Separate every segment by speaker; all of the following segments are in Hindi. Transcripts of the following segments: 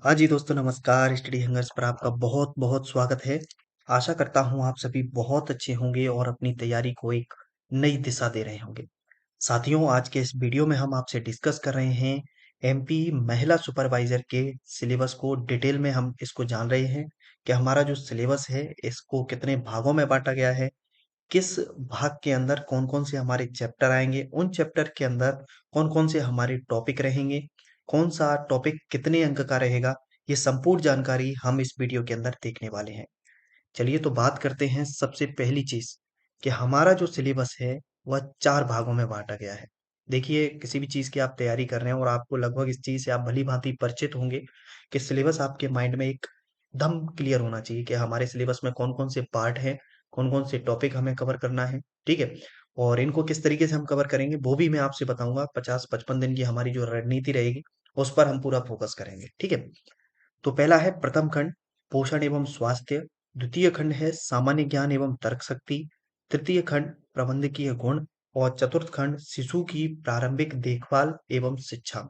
Speaker 1: हाँ जी दोस्तों नमस्कार, स्टडी हंगर्स पर आपका बहुत-बहुत स्वागत है। आशा करता हूँ आप सभी बहुत अच्छे होंगे और अपनी तैयारी को एक नई दिशा दे रहे होंगे। साथियों आज के इस वीडियो में हम आपसे डिस्कस कर रहे हैं एमपी महिला सुपरवाइजर के सिलेबस को डिटेल में हम इसको जान रहे हैं कि हमारा जो सिलेबस है इसको कितने भागों में बाँटा गया है, किस भाग के अंदर कौन-कौन से हमारे चैप्टर आएँगे, उन चैप्टर के अंदर कौन-कौन से हमारे टॉपिक रहेंगे, कौन-सा टॉपिक कितने अंक का रहेगा, ये संपूर्ण जानकारी हम इस वीडियो के अंदर देखने वाले हैं। चलिए तो बात करते हैं सबसे पहली चीज़ कि हमारा जो सिलेबस है वह 4 भागों में बाँटा गया है। देखिए किसी भी चीज़ की आप तैयारी कर रहे हैं और आपको लगभग इस चीज़ से आप भली-भाँति परिचित होंगे कि सिलेबस आपके माइंड में एकदम क्लियर होना चाहिए कि हमारे सिलेबस में कौन-कौन से पार्ट हैं, कौन-कौन से टॉपिक हमें कवर करना है, ठीक है? और इनको किस तरीके से हम कवर करेंगे वो भी मैं आपसे बताऊँगा। 50-55 दिन की हमारी जो रणनीति रहेगी, उस पर हम पूरा फ़ोकस करेंगे, ठीक है? तो पहला है प्रथम खंड पोषण एवं स्वास्थ्य, द्वितीय खंड है सामान्य ज्ञान एवं तर्क शक्ति, तृतीय खंड प्रबंधकीय गुण और चतुर्थ खंड शिशु की प्रारंभिक देखभाल एवं शिक्षा।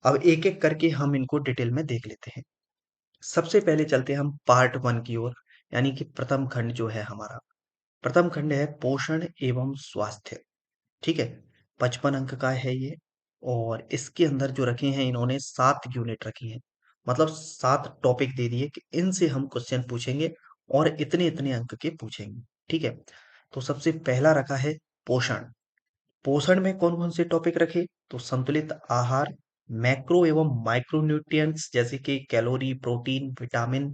Speaker 1: अब एक-एक करके हम इनको डिटेल में देख लेते हैं। सबसे पहले चलते हैं हम पार्ट 1 की ओर, यानी कि प्रथम खंड जो है हमारा। प्रथम खंड है पोषण एवं स्वास्थ्य, ठीक है? 55 अंक का है ये और इसके अंदर जो रखे हैं इन्होंने 7 यूनिट रखी हैं। मतलब 7 टॉपिक दे दिए कि इनसे हम क्वेश्चन पूछेंगे और इतने-इतने अंक के पूछेंगे, ठीक है? तो सबसे पहला रखा है पोषण। पोषण में कौन-कौन से टॉपिक रखे? तो संतुलित आहार, मैक्रो एवं माइक्रो न्यूट्रिएंट्स जैसे कि कैलोरी, प्रोटीन, विटामिन,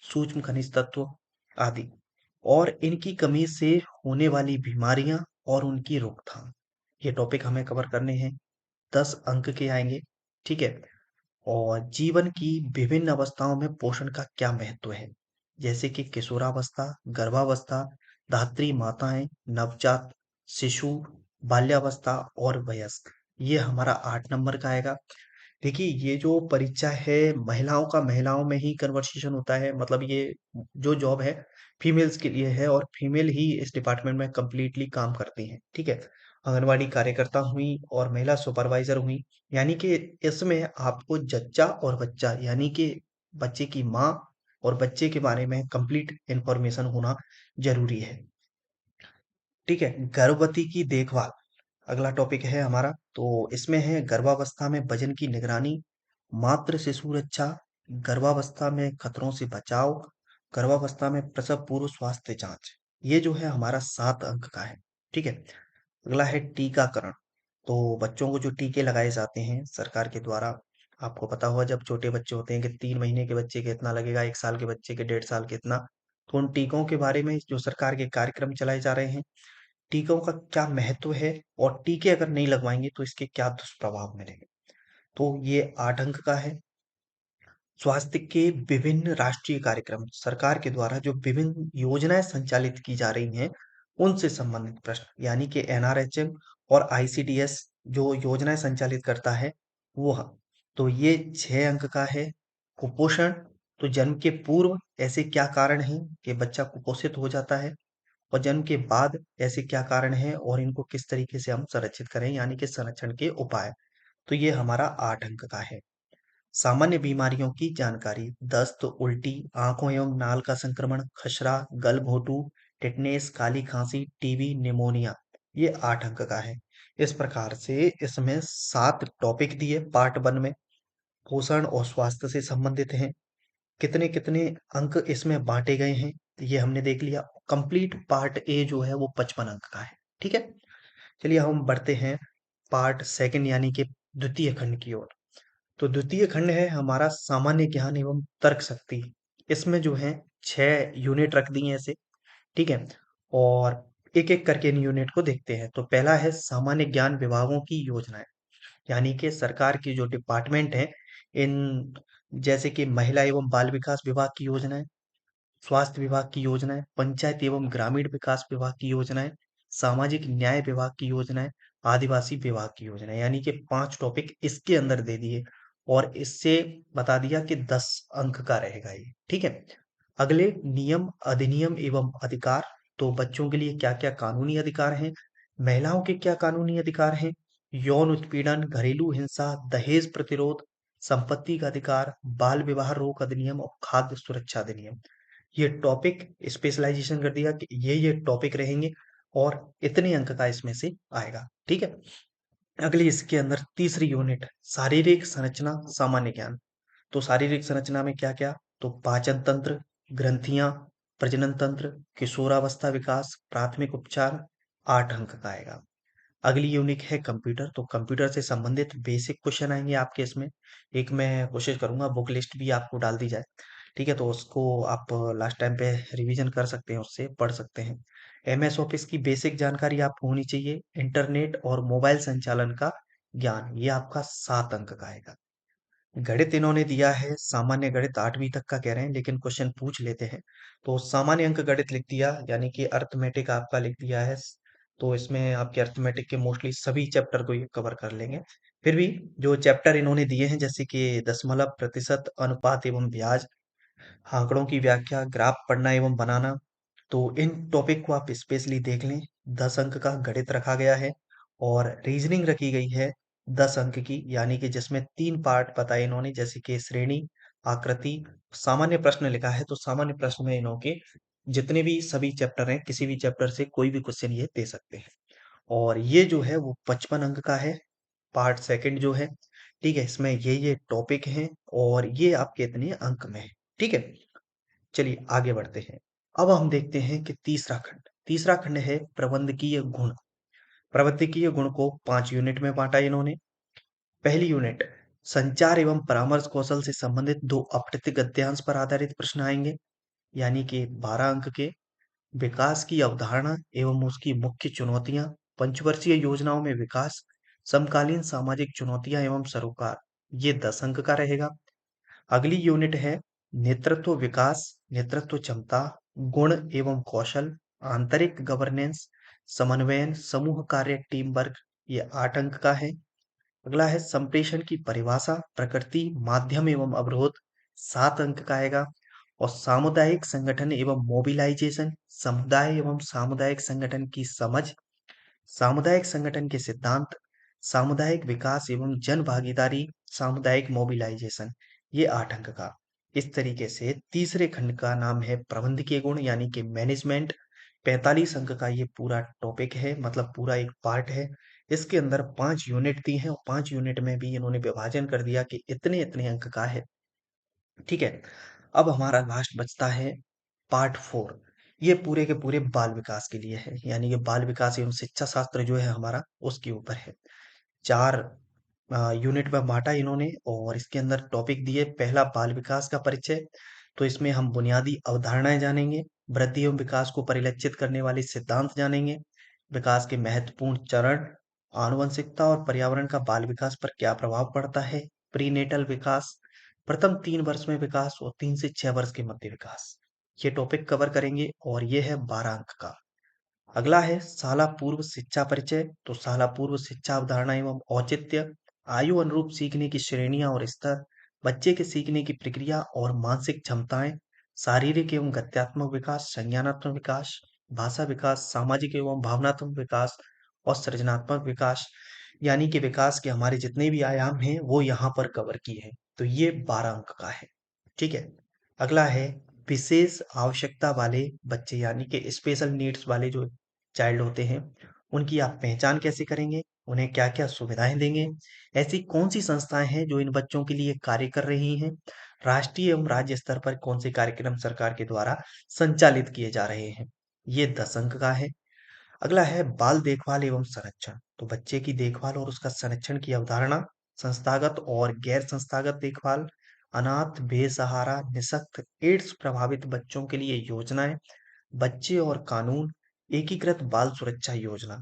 Speaker 1: सूक्ष्म खनिज तत्व आदि और इनकी कमी से होने वाली बीमारियां और उनकी रोकथाम। ये टॉपिक हमें कवर करने हैं। 10 अंक के आएंगे, ठीक है? और जीवन की विभिन्न अवस्थाओं में पोषण का क्या महत्व है, जैसे कि किशोरावस्था, गर्भावस्था, धात्री माताएं, नवजात शिशु, बाल्यावस्था और वयस्क। ये हमारा 8 नंबर का आएगा। देखिए ये जो परीक्षा है महिलाओं का महिलाओं में ही कन्वर्सेशन होता है, मतलब ये जो जॉब है फीमेल्स के लिए है और फीमेल ही इस डिपार्टमेंट में कंप्लीटली काम करती हैं, ठीक है? आंगनवाड़ी कार्यकर्ता हुई और महिला सुपरवाइजर हुई, यानी कि इसमें आपको जच्चा और बच्चा यानी कि बच्चे की माँ और बच्चे के बारे में कंप्लीट इंफॉर्मेशन होना जरूरी है, ठीक है? गर्भवती की देखभाल अगला टॉपिक है हमारा। तो इसमें है गर्भावस्था में वजन की निगरानी, मातृ शिशु रक्षा, गर्भावस्था में खतरों से बचाव, गर्भावस्था में प्रसव पूर्व स्वास्थ्य जांच। ये जो है हमारा 7 अंक का है, ठीक है? अगला है टीकाकरण। तो बच्चों को जो टीके लगाए जाते हैं सरकार के द्वारा, आपको पता होगा जब छोटे बच्चे होते हैं कि 3 महीने के बच्चे के इतना लगेगा, 1 साल के बच्चे के 1.5 साल के इतना। तो उन टीकों के बारे में जो सरकार के कार्यक्रम चलाए जा रहे हैं, टीकों का क्या महत्व है और टीके अगर नहीं लगवाएंगे तो इसके क्या दुष्प्रभाव मिलेंगे। तो ये 8 अंक का है। स्वास्थ्य के विभिन्न राष्ट्रीय कार्यक्रम सरकार के द्वारा जो विभिन्न योजनाएं संचालित की जा रही हैं उनसे संबंधित प्रश्न, यानी कि एनआरएचएम और आईसीडीएस जो योजनाएं संचालित करता है वो तो ये 6 अंक का है। कुपोषण, तो जन्म के पूर्व ऐसे क्या कारण हैं कि बच्चा कुपोषित हो जाता है और जन्म के बाद ऐसे क्या कारण हैं और इनको किस तरीके से हम संरक्षित करें, यानी कि संरक्षण के उपाय। तो ये हमारा 8 अंक का है। सामान्य बीमारियों की जानकारी, दस्त, उल्टी, आंखों एवं नाल का संक्रमण, खसरा, गलघोंटू, टिटनेस, काली खांसी, टीबी, निमोनिया, ये 8 अंक का है। इस प्रकार से इसमें 7 टॉपिक दिए पार्ट 1 में पोषण और स्वास्थ्य से संबंधित हैं। कितने कितने अंक इसमें बांटे गए हैं ये हमने देख लिया। कंप्लीट पार्ट ए जो है वो 55 अंक का है, ठीक है? चलिए हम बढ़ते हैं पार्ट सेकंड यानी कि द्वितीय खंड की ओर। तो द्वितीय खंड है हमारा सामान्य ज्ञान एवं तर्क शक्ति। इसमें जो है 6 यूनिट रख दिए ऐसे, ठीक है? और एक एक करके इन यूनिट को देखते हैं। तो पहला है सामान्य ज्ञान विभागों की योजनाएं, यानी कि सरकार की जो डिपार्टमेंट है इन, जैसे कि महिला एवं बाल विकास विभाग की योजनाएं, स्वास्थ्य विभाग की योजनाएं, पंचायत एवं ग्रामीण विकास विभाग की योजनाएं, सामाजिक न्याय विभाग की योजनाएं, आदिवासी विभाग की योजनाएं, यानी कि 5 टॉपिक इसके अंदर दे दिए और इससे बता दिया कि 10 अंक का रहेगा ये, ठीक है? अगले नियम अधिनियम एवं अधिकार, तो बच्चों के लिए क्या क्या कानूनी अधिकार हैं, महिलाओं के क्या कानूनी अधिकार हैं, यौन उत्पीड़न, घरेलू हिंसा, दहेज प्रतिरोध, संपत्ति का अधिकार, बाल विवाह रोक अधिनियम और खाद्य सुरक्षा अधिनियम। ये टॉपिक स्पेशलाइजेशन कर दिया कि ये टॉपिक रहेंगे और इतने अंक का इसमें से आएगा। ठीक है। अगली इसके अंदर तीसरी यूनिट, शारीरिक संरचना सामान्य ज्ञान। तो शारीरिक संरचना में क्या क्या, तो पाचन तंत्र, ग्रंथियां, प्रजनन तंत्र, किशोरावस्था विकास, प्राथमिक उपचार, 8 अंक का आएगा। अगली यूनिट है कंप्यूटर, तो कंप्यूटर से संबंधित बेसिक क्वेश्चन आएंगे आपके इसमें। एक मैं कोशिश करूंगा बुक लिस्ट भी आपको डाल दी जाए। ठीक है, तो उसको आप लास्ट टाइम पे रिवीजन कर सकते हैं, उससे पढ़ सकते हैं। एमएस ऑफिस की बेसिक जानकारी आपको होनी चाहिए। इंटरनेट और मोबाइल संचालन का ज्ञान, ये आपका 7 अंक का आएगा। गणित इन्होंने दिया है, सामान्य गणित 8वीं तक का कह रहे हैं, लेकिन क्वेश्चन पूछ लेते हैं। तो सामान्य अंक गणित लिख दिया, यानी कि अर्थमेटिक आपका लिख दिया है। तो इसमें आपके अर्थमेटिक के मोस्टली सभी चैप्टर को ये कवर कर लेंगे। फिर भी जो चैप्टर इन्होंने दिए हैं, जैसे कि दशमलव, प्रतिशत, अनुपात एवं ब्याज, आंकड़ों की व्याख्या, ग्राफ पढ़ना एवं बनाना, तो इन टॉपिक को आप स्पेशली देख लें। 10 अंक का गणित रखा गया है और रीजनिंग रखी गई है 10 अंक की, यानी कि जिसमें 3 पार्ट बताए इन्होंने, जैसे कि श्रेणी, आकृति, सामान्य प्रश्न लिखा है। तो सामान्य प्रश्न में इन्हों के जितने भी सभी चैप्टर हैं, किसी भी चैप्टर से कोई भी क्वेश्चन ये दे सकते हैं। और ये जो है वो 55 अंक का है, पार्ट सेकंड जो है। ठीक है, इसमें ये टॉपिक हैं और ये आपके इतने अंक में है। ठीक है, चलिए आगे बढ़ते हैं। अब हम देखते हैं कि तीसरा खंड है प्रबंधकीय गुण। प्रबंधकीय गुण को 5 यूनिट में बांटा इन्होंने। पहली यूनिट, संचार एवं परामर्श कौशल से संबंधित 2 अप्रत्यक्ष गद्यांश पर आधारित प्रश्न आएंगे, यानी कि 12 अंक के। विकास की अवधारणा एवं उसकी मुख्य चुनौतियां, पंचवर्षीय योजनाओं में विकास, समकालीन सामाजिक चुनौतियां एवं सरोकार, ये 10 अंक का रहेगा। अगली यूनिट है नेतृत्व विकास, नेतृत्व क्षमता, गुण एवं कौशल, आंतरिक गवर्नेंस, समन्वयन, समूह कार्य, टीम वर्क, ये 8 अंक का है। अगला है संप्रेषण की परिभाषा, प्रकृति, माध्यम एवं अवरोध, 7 अंक का आएगा। और सामुदायिक संगठन एवं मोबिलाइजेशन, समुदाय एवं सामुदायिक संगठन की समझ, सामुदायिक संगठन के सिद्धांत, सामुदायिक विकास एवं जन भागीदारी, सामुदायिक मोबिलाइजेशन, ये 8 अंक का। इस तरीके से तीसरे खंड का नाम है प्रबंधकीय गुण, यानी कि मैनेजमेंट। 45 अंक का ये पूरा टॉपिक है, मतलब पूरा एक पार्ट है। इसके अंदर 5 यूनिट दी है और 5 यूनिट में भी इन्होंने विभाजन कर दिया कि इतने इतने अंक का है। ठीक है, अब हमारा लास्ट बचता है पार्ट 4। ये पूरे के पूरे बाल विकास के लिए है, यानी कि बाल विकास एवं शिक्षा शास्त्र जो है हमारा, उसके ऊपर है। 4 यूनिट में बांटा इन्होंने और इसके अंदर टॉपिक दिए। पहला, बाल विकास का परिचय। तो इसमें हम बुनियादी अवधारणाएं जानेंगे, वृद्धि एवं विकास को परिलक्षित करने वाले सिद्धांत जानेंगे, विकास के महत्वपूर्ण चरण, आनुवंशिकता और पर्यावरण का बाल विकास पर क्या प्रभाव पड़ता है, प्रीनेटल विकास, प्रथम 3 वर्ष में विकास और 3 से 6 वर्ष के मध्य विकास, ये टॉपिक कवर करेंगे और ये है 12 अंक का। अगला है शाला पूर्व शिक्षा परिचय। तो शाला पूर्व शिक्षा अवधारणा एवं औचित्य, आयु अनुरूप सीखने की श्रेणियां और स्तर, बच्चे के सीखने की प्रक्रिया और मानसिक क्षमताएं, शारीरिक एवं गत्यात्मक विकास, संज्ञानात्मक विकास, भाषा विकास, सामाजिक एवं भावनात्मक विकास और सृजनात्मक विकास, यानी कि विकास के हमारे जितने भी आयाम हैं वो यहाँ पर कवर किए हैं। तो ये 12 अंक का है। ठीक है, अगला है विशेष आवश्यकता वाले बच्चे, यानी कि स्पेशल नीड्स वाले जो चाइल्ड होते हैं, उनकी आप पहचान कैसे करेंगे, उन्हें क्या क्या सुविधाएं देंगे, ऐसी कौन सी संस्थाएं हैं जो इन बच्चों के लिए कार्य कर रही हैं, राष्ट्रीय एवं राज्य स्तर पर कौन से कार्यक्रम सरकार के द्वारा संचालित किए जा रहे हैं, ये 10 अंक का है। अगला है बाल देखभाल एवं संरक्षण। तो बच्चे की देखभाल और उसका संरक्षण की अवधारणा, संस्थागत और गैर संस्थागत देखभाल, अनाथ, बेसहारा, निशक्त, एड्स प्रभावित बच्चों के लिए योजनाएं, बच्चे और कानून, एकीकृत बाल सुरक्षा योजना,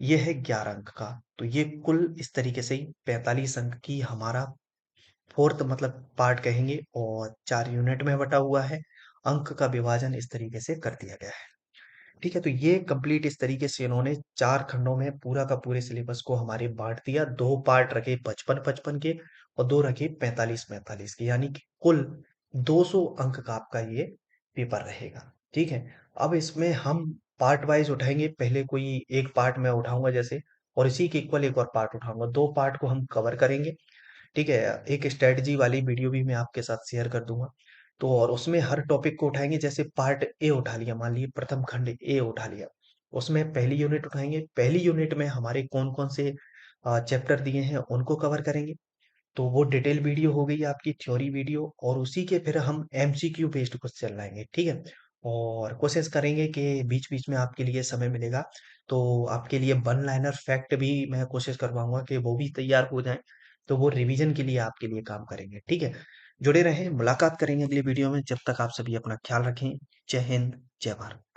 Speaker 1: ये है 11 अंक का। तो ये कुल इस तरीके से 45 अंक की हमारा फोर्थ मतलब पार्ट कहेंगे और 4 यूनिट में बटा हुआ है। अंक का विभाजन इस तरीके से कर दिया गया है। ठीक है, तो ये कंप्लीट इस तरीके से इन्होंने 4 खंडों में पूरा का पूरे सिलेबस को हमारे बांट दिया। 2 पार्ट रखे 55-55 के और 2 रखे 45-45 के, यानी कि कुल 200 अंक का आपका ये पेपर रहेगा। ठीक है, अब इसमें हम पार्ट वाइज उठाएंगे। पहले कोई एक पार्ट मैं उठाऊंगा जैसे, और इसी के इक्वल एक और पार्ट उठाऊंगा, 2 पार्ट को हम कवर करेंगे। ठीक है? एक स्ट्रैटेजी वाली वीडियो भी मैं आपके साथ शेयर कर दूँगा। तो और उसमें हर टॉपिक को उठाएँगे, जैसे पार्ट ए उठा लिया, मान लीजिए प्रथम खंड ए उठा लिया। उसमें पहली यूनिट उठाएँगे, पहली यूनिट में हमारे कौन-कौन से चैप्टर दिए हैं उनको कवर करेंगे। तो वो डिटेल वीडियो हो गई आपकी थ्योरी वीडियो, और उसी के फिर हम एमसीक्यू बेस्ड क्वेश्चन लाएँगे, ठीक है? और कोशिश करेंगे कि बीच-बीच में आपके लिए समय मिलेगा, तो आपके लिए वन लाइनर फैक्ट भी मैं कोशिश करवाऊँगा कि वो भी तैयार हो जाएँ, तो वो रिवीजन के लिए आपके लिए काम करेंगे, ठीक है? जुड़े रहें, मुलाकात करेंगे अगली वीडियो में, जब तक आप सभी अपना ख्याल रखें। जय हिंद, जय भारत।